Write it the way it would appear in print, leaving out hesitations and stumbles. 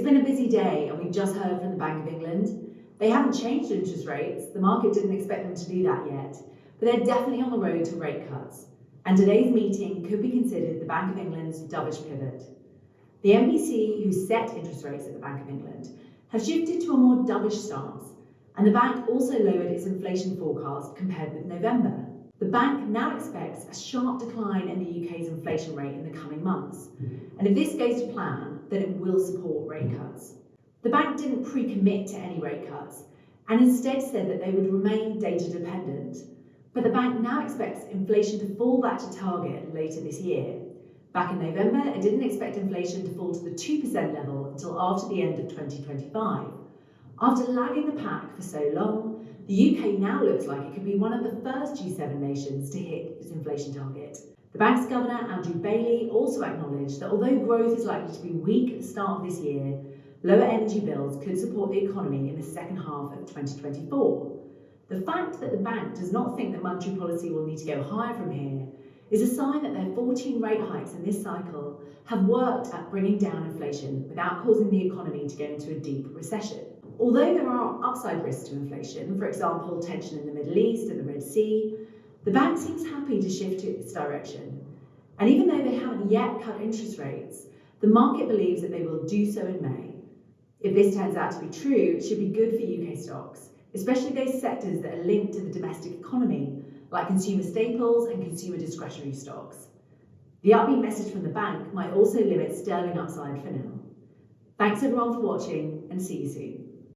been a busy day and we've just heard from the Bank of England. They haven't changed interest rates. The market didn't expect them to do that yet, but they're definitely on the road to rate cuts. And today's meeting could be considered the Bank of England's dovish pivot. The MPC, who set interest rates at the Bank of England, have shifted to a more dovish stance, and the bank also lowered its inflation forecast compared with November. The bank now expects a sharp decline in the UK's inflation rate in the coming months, and if this goes to plan, then it will support rate cuts. The bank didn't pre-commit to any rate cuts, and instead said that they would remain data dependent. But the bank now expects inflation to fall back to target later this year. Back in November, it didn't expect inflation to fall to the 2% level until after the end of 2025. After lagging the pack for so long, the UK now looks like it could be one of the first G7 nations to hit its inflation target. The bank's governor, Andrew Bailey, also acknowledged that although growth is likely to be weak at the start of this year, lower energy bills could support the economy in the second half of 2024. The fact that the bank does not think that monetary policy will need to go higher from here is a sign that their 14 rate hikes in this cycle have worked at bringing down inflation without causing the economy to go into a deep recession. Although there are upside risks to inflation, for example, tension in the Middle East and the Red Sea, the bank seems happy to shift to its direction. And even though they haven't yet cut interest rates, the market believes that they will do so in May. If this turns out to be true, it should be good for UK stocks, especially those sectors that are linked to the domestic economy, like consumer staples and consumer discretionary stocks. The upbeat message from the bank might also limit sterling upside for now. Thanks everyone for watching, and see you soon.